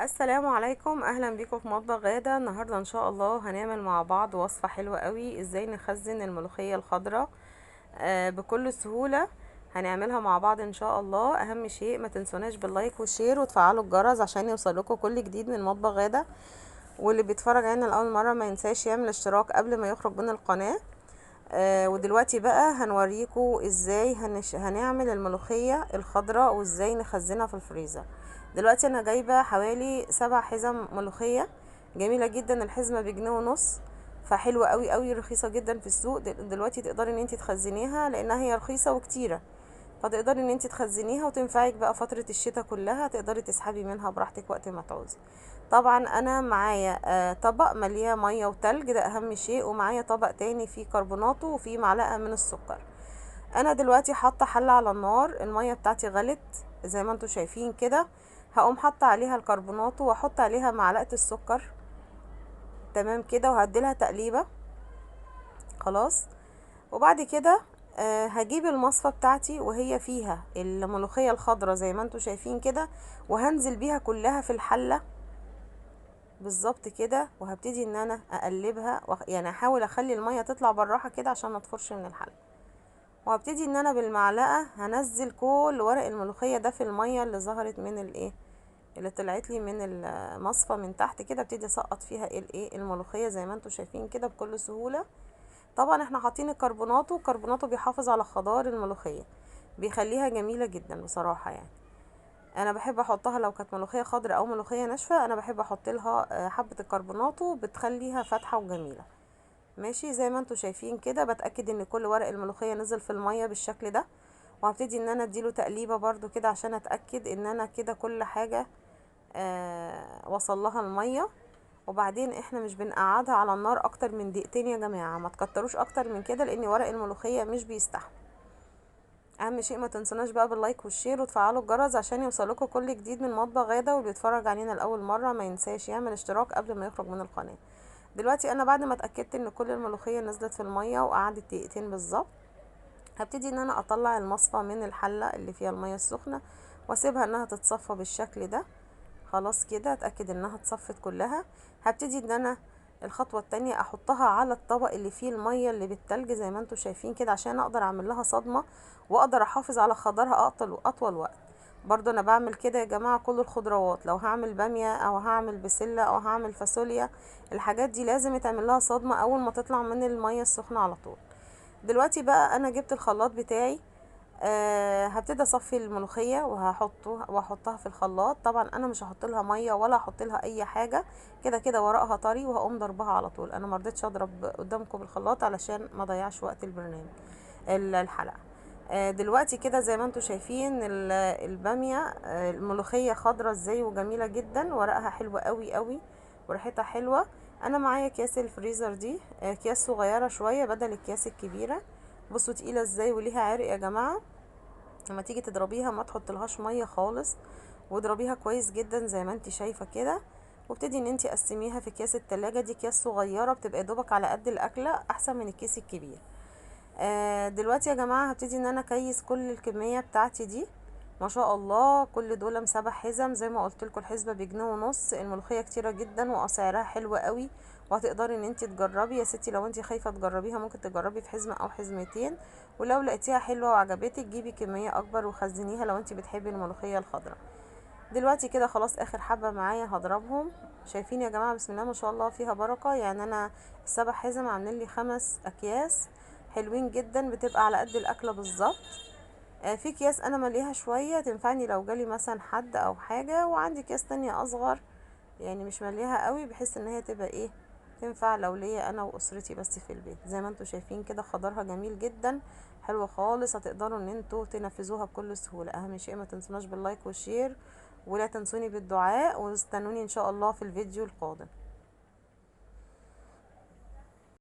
السلام عليكم، اهلا بيكم في مطبخ غادة. النهارده ان شاء الله هنعمل مع بعض وصفة حلوة قوي، ازاي نخزن الملوخية الخضراء بكل سهولة. هنعملها مع بعض ان شاء الله. اهم شيء ما تنسوناش باللايك والشير وتفعلوا الجرس عشان يوصلكوا كل جديد من مطبخ غادة. واللي بيتفرج علينا لاول مرة ما ينساش يعمل اشتراك قبل ما يخرج من القناة. ودلوقتي بقى هنوريكم ازاي هنعمل الملوخية الخضراء وازاي نخزنها في الفريزر. دلوقتي انا جايبة حوالي 7 حزم ملوخية جميلة جدا. الحزمة ب1.50 جنيه، فحلوة قوي قوي، رخيصة جدا في السوق. دلوقتي تقدري ان انت تخزنيها لانها هي رخيصة وكتيرة، فتقدري ان انت تخزنيها وتنفعك بقى فترة الشتاء كلها، تقدري تسحبي منها براحتك وقت ما تعوزي. طبعا انا معايا طبق مليان ميه وتلج، ده اهم شيء، ومعايا طبق تاني فيه كربوناتو وفيه معلقه من السكر. انا دلوقتي حاطه حله على النار، الميه بتاعتي غلت زي ما انتوا شايفين كده. هقوم حاطه عليها الكربوناتو واحط عليها معلقه السكر، تمام كده، وهديلها تقليبه. خلاص. وبعد كده هجيب المصفى بتاعتي وهي فيها الملوخيه الخضراء زي ما انتوا شايفين كده، وهنزل بيها كلها في الحله بالظبط كده، وهبتدي ان انا اقلبها يعني احاول اخلي الميه تطلع بالراحه كده عشان ما تفرش من الحله. وهبتدي ان انا بالمعلقه هنزل كل ورق الملوخيه ده في الميه اللي ظهرت من الايه، اللي طلعت لي من المصفى من تحت كده. ابتدي اسقط فيها الايه الملوخيه زي ما انتوا شايفين كده بكل سهوله. طبعا احنا حاطين الكربوناتو، الكربوناتو بيحافظ على خضار الملوخيه، بيخليها جميله جدا بصراحه يعني. انا بحب احطها لو كانت ملوخيه خضراء او ملوخيه ناشفه، انا بحب احط لها حبه الكربوناتو، بتخليها فاتحه وجميله. ماشي، زي ما انتوا شايفين كده. بتاكد ان كل ورق الملوخيه نزل في الميه بالشكل ده، وهبتدي ان انا اديله تقليبه برضو كده عشان اتاكد ان انا كده كل حاجه وصل لها الميه. وبعدين احنا مش بنقعدها على النار اكتر من دقيقتين يا جماعه، ما تكتروش اكتر من كده لان ورق الملوخيه مش بيستحمل. اهم شيء ما تنسوناش بقى باللايك والشير وتفعلوا الجرس عشان يوصلكوا كل جديد من مطبخ غادة. واللي بيتفرج علينا لاول مره ما ينساش يعمل اشتراك قبل ما يخرج من القناه. دلوقتي انا بعد ما اتاكدت ان كل الملوخيه نزلت في الميه وقعدت دقيقتين بالظبط، هبتدي ان انا اطلع المصفى من الحله اللي فيها الميه السخنه واسيبها انها تتصفى بالشكل ده. خلاص كده، اتاكد انها اتصفت كلها. هبتدي ان انا الخطوه التانية احطها على الطبق اللي فيه الميه اللي بالتلج زي ما انتوا شايفين كده، عشان اقدر اعمل لها صدمه واقدر احافظ على خضرها اطول وقت. برضو انا بعمل كده يا جماعه. كل الخضروات لو هعمل باميه او هعمل بسله او هعمل فاصوليا، الحاجات دي لازم يتعمل لها صدمه اول ما تطلع من الميه السخنه على طول. دلوقتي بقى انا جبت الخلاط بتاعي. هبتدي اصفي الملوخيه واحطها في الخلاط. طبعا انا مش هحط لها ميه ولا هحط لها اي حاجه، كده كده ورقها طري وهقوم ضربها على طول. انا ما رضيتش اضرب قدامكم الخلاط علشان ما اضيعش وقت البرنامج الحلقه. دلوقتي كده زي ما انتم شايفين الباميه الملوخيه خضرة ازاي وجميله جدا، ورقها حلو قوي قوي وريحتها حلوه. انا معايا اكياس الفريزر دي، اكياس صغيره شويه بدل الاكياس الكبيره. بصوا تقيله ازاي وليها عرق يا جماعه. لما تيجي تضربيها ما تحطلهاش ميه خالص، واضربيها كويس جدا زي ما انت شايفه كده. وابتدي ان انت قسميها في اكياس التلاجة دي، اكياس صغيره بتبقى دوبك على قد الاكله، احسن من الكيس الكبير. دلوقتي يا جماعه هبتدي ان انا اكيس كل الكميه بتاعتي دي. ما شاء الله كل دول 7 حزم زي ما قلت لكم، الحسبه ب1.50 جنيه. الملوخيه كتيره جدا واسعارها حلوه قوي، وهتقدري ان انت تجربي يا ستي. لو انت خايفه تجربيها ممكن تجربي في حزمه او حزمتين، ولو لقيتيها حلوه وعجبتك جيبي كميه اكبر وخزنيها لو انت بتحبي الملوخيه الخضراء. دلوقتي كده خلاص اخر حبه معايا هضربهم. شايفين يا جماعه بسم الله ما شاء الله فيها بركه. يعني انا ال7 حزم عاملين لي 5 اكياس حلوين جدا، بتبقى على قد الاكله بالظبط. في اكياس انا مليها شويه تنفعني لو جالي مثلا حد او حاجه، وعندي اكياس تانية اصغر يعني مش مليها قوي، بحيث ان هي تبقى ايه، تنفع لو ليا انا واسرتي بس في البيت. زي ما انتوا شايفين كده خضرها جميل جدا، حلوه خالص، هتقدروا ان انتوا تنفذوها بكل سهوله. اهم شيء ما تنسوناش باللايك والشير، ولا تنسوني بالدعاء، واستنوني ان شاء الله في الفيديو القادم.